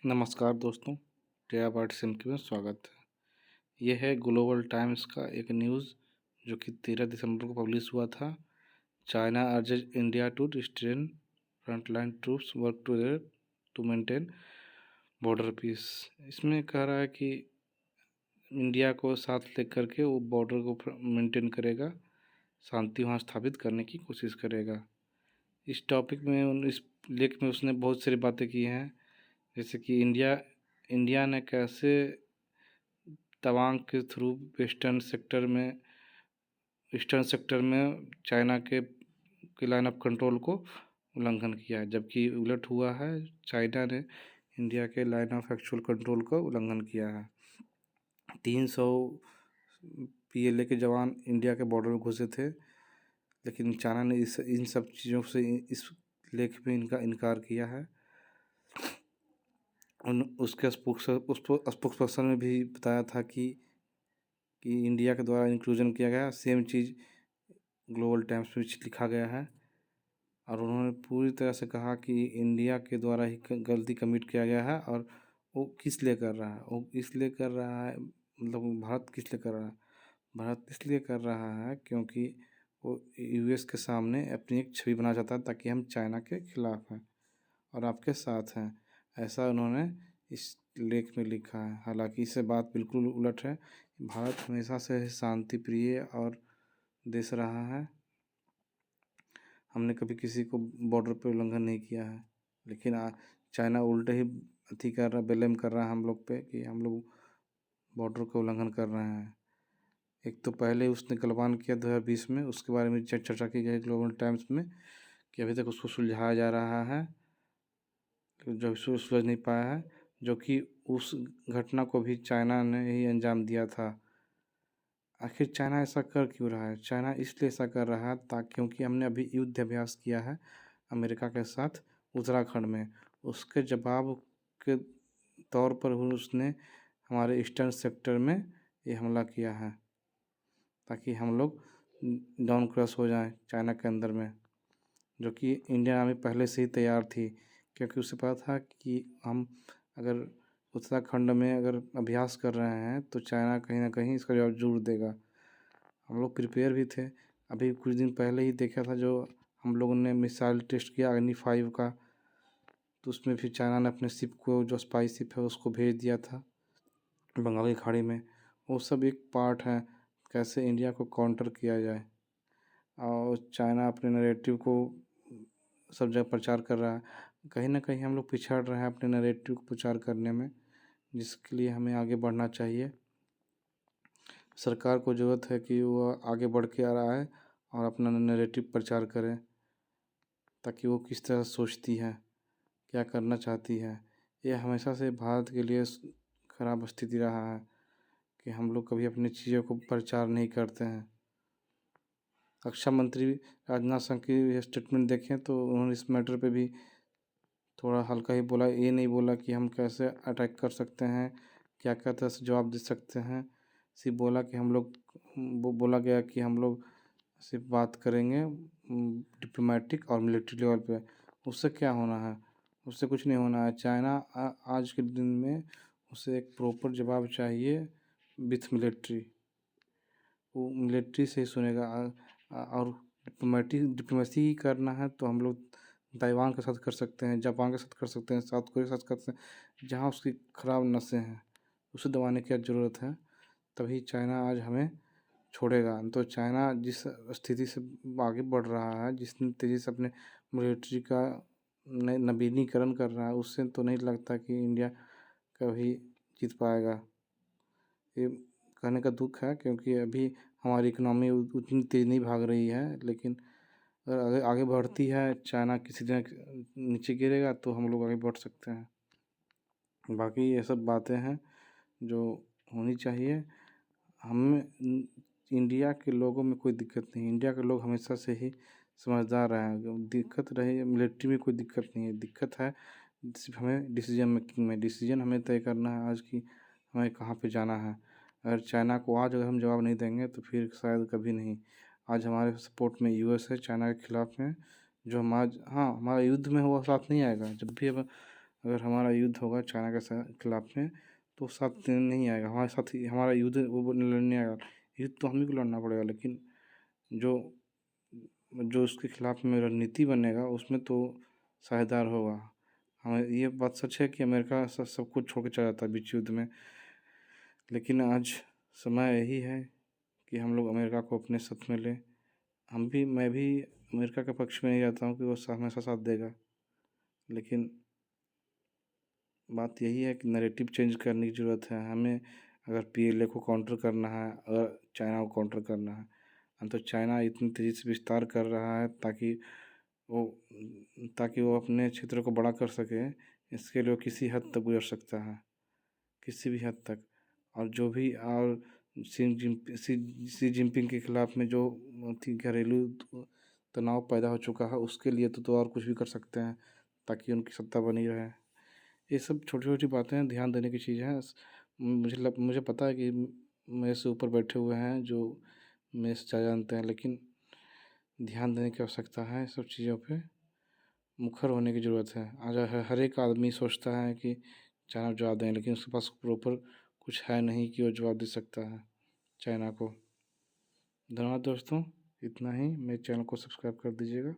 नमस्कार दोस्तों, टेरा बार्ट सिमकी में स्वागत है। यह है ग्लोबल टाइम्स का एक न्यूज़ जो कि 13 दिसंबर को पब्लिश हुआ था। China urges India to strain frontline troops work together to maintain border peace. इसमें कह रहा है कि इंडिया को साथ लेकर के वो बॉर्डर को मेंटेन करेगा, शांति वहाँ स्थापित करने की कोशिश करेगा। इस टॉपिक में इस लेख में उसने बहुत सारी बातें की हैं, जैसे कि इंडिया ने कैसे तवांग के थ्रू ईस्टर्न सेक्टर में चाइना के लाइन ऑफ कंट्रोल को उल्लंघन किया है, जबकि उलट हुआ है, चाइना ने इंडिया के लाइन ऑफ एक्चुअल कंट्रोल का उल्लंघन किया है। 300 PLA के जवान इंडिया के बॉर्डर में घुसे थे, लेकिन चाइना ने इन सब चीज़ों से इस लेख में इनका इनकार किया है। उसके स्पोक्स पर्सन में भी बताया था कि इंडिया के द्वारा इंक्लूजन किया गया। सेम चीज़ ग्लोबल टाइम्स में लिखा गया है और उन्होंने पूरी तरह से कहा कि इंडिया के द्वारा ही गलती कमिट किया गया है। और वो किस लिए कर रहा है, वो इसलिए कर रहा है, मतलब भारत किस लिए कर रहा है, भारत इसलिए कर रहा है क्योंकि वो US के सामने अपनी एक छवि बनाना चाहता है, ताकि हम चाइना के खिलाफ हैं और आपके साथ हैं, ऐसा उन्होंने इस लेख में लिखा है। हालांकि इससे बात बिल्कुल उलट है। भारत हमेशा से शांति प्रिय और देश रहा है। हमने कभी किसी को बॉर्डर पर उल्लंघन नहीं किया है, लेकिन चाइना उल्टे ही अथी कर रहा, ब्लेम कर रहा है हम लोग पे कि हम लोग बॉर्डर का उल्लंघन कर रहे हैं। एक तो पहले उसने गलवान किया 2020 में, उसके बारे में चर्चा की गई ग्लोबल टाइम्स में कि अभी तक उसको सुलझाया जा रहा है, जो सुलझ नहीं पाया है, जो कि उस घटना को भी चाइना ने ही अंजाम दिया था। आखिर चाइना ऐसा कर क्यों रहा है? चाइना इसलिए ऐसा कर रहा है ताकि क्योंकि हमने अभी युद्ध अभ्यास किया है अमेरिका के साथ उत्तराखंड में। उसके जवाब के तौर पर उसने हमारे ईस्टर्न सेक्टर में ये हमला किया है, ताकि हम लोग डाउन क्रश हो जाएं चाइना के अंदर में, जो कि इंडियन आर्मी पहले से ही तैयार थी, क्योंकि उसे पता था कि हम अगर उत्तराखंड में अगर अभ्यास कर रहे हैं तो चाइना कहीं ना कहीं इसका जवाब जरूर देगा। हम लोग प्रिपेयर भी थे। अभी कुछ दिन पहले ही देखा था जो हम लोगों ने मिसाइल टेस्ट किया अग्नि 5 का, तो उसमें भी चाइना ने अपने शिप को, जो स्पाई शिप है, उसको भेज दिया था बंगाल की खाड़ी में। वो सब एक पार्ट है कैसे इंडिया को काउंटर किया जाए। और चाइना अपने नैरेटिव को सब जगह प्रचार कर रहा है। कहीं ना कहीं हम लोग पिछड़ रहे हैं अपने नैरेटिव को प्रचार करने में, जिसके लिए हमें आगे बढ़ना चाहिए। सरकार को ज़रूरत है कि वो आगे बढ़ के आ रहा है और अपना नैरेटिव प्रचार करें, ताकि वो किस तरह सोचती है, क्या करना चाहती है। यह हमेशा से भारत के लिए खराब स्थिति रहा है कि हम लोग कभी अपनी चीज़ों को प्रचार नहीं करते हैं। रक्षा मंत्री राजनाथ सिंह की स्टेटमेंट देखें तो उन्होंने इस मैटर पे भी थोड़ा हल्का ही बोला, ये नहीं बोला कि हम कैसे अटैक कर सकते हैं, क्या क्या तरह से जवाब दे सकते हैं। सिर्फ बोला कि हम लोग, वो बोला गया कि हम लोग सिर्फ बात करेंगे डिप्लोमेटिक और मिलिट्री लेवल पे। उससे क्या होना है? उससे कुछ नहीं होना है। चाइना आज के दिन में उसे एक प्रॉपर जवाब चाहिए विथ मिलिट्री। वो मिलिट्री से ही सुनेगा। और डिप्लोमेसी ही करना है तो हम लोग ताइवान के साथ कर सकते हैं, जापान के साथ कर सकते हैं, साउथ कोरिया के साथ कर सकते हैं, जहाँ उसकी ख़राब नसें हैं उसे दबाने की ज़रूरत है। तभी चाइना आज हमें छोड़ेगा। तो चाइना जिस स्थिति से आगे बढ़ रहा है, जिस तेज़ी से अपने मिलिट्री का नवीनीकरण कर रहा है, उससे तो नहीं लगता कि इंडिया कभी जीत पाएगा। ये कहने का दुख है, क्योंकि अभी हमारी इकनॉमी उतनी तेज़ नहीं भाग रही है, लेकिन अगर आगे बढ़ती है, चाइना किसी दिन नीचे गिरेगा तो हम लोग आगे बढ़ सकते हैं। बाकी ये सब बातें हैं जो होनी चाहिए। हम इंडिया के लोगों में कोई दिक्कत नहीं, इंडिया के लोग हमेशा से ही समझदार रहे हैं। दिक्कत रहे मिलिट्री में, कोई दिक्कत नहीं है। दिक्कत है सिर्फ हमें डिसीजन मेकिंग में। डिसीजन हमें तय करना है आज की हमें कहाँ पे जाना है। अगर चाइना को आज अगर हम जवाब नहीं देंगे तो फिर शायद कभी नहीं। आज हमारे सपोर्ट में US है चाइना के खिलाफ में, जो हम आज, हाँ, हमारा युद्ध में वो साथ नहीं आएगा। जब भी अब अगर हमारा युद्ध होगा चाइना के खिलाफ में तो साथ नहीं आएगा, हमारे साथ ही हमारा युद्ध वो लड़ने आएगा। युद्ध तो हम ही को लड़ना पड़ेगा, लेकिन जो जो उसके खिलाफ में रणनीति बनेगा उसमें तो साझेदार होगा। हमें ये बात सच है कि अमेरिका सब कुछ छोड़ के चला जाता है बीच युद्ध में, लेकिन आज समय यही है कि हम लोग अमेरिका को अपने साथ में लें। मैं भी अमेरिका के पक्ष में ही रहता हूँ कि वो हमेशा साथ देगा, लेकिन बात यही है कि नैरेटिव चेंज करने की ज़रूरत है हमें। अगर PLA को काउंटर करना है, अगर चाइना को काउंटर करना है, तो चाइना इतनी तेज़ी से विस्तार कर रहा है वो ताकि वो अपने क्षेत्र को बड़ा कर सके। इसके लिए वो किसी हद तक गुजर सकता है, किसी भी हद तक। और जो भी और सी जिनपिंग के खिलाफ में जो घरेलू तनाव पैदा हो चुका है, उसके लिए तो और कुछ भी कर सकते हैं ताकि उनकी सत्ता बनी रहे। ये सब छोटी छोटी बातें हैं, ध्यान देने की चीज़ है। मुझे पता है कि मेरे से ऊपर बैठे हुए हैं जो मेरे से ज़्यादा जानते हैं, लेकिन ध्यान देने की आवश्यकता है। सब चीज़ों पे मुखर होने की ज़रूरत है। आज हर एक आदमी सोचता है कि चाइना को जवाब दें, लेकिन उसके पास प्रॉपर कुछ है नहीं कि वो जवाब दे सकता है चाइना को। धन्यवाद दोस्तों, इतना ही। मेरे चैनल को सब्सक्राइब कर दीजिएगा।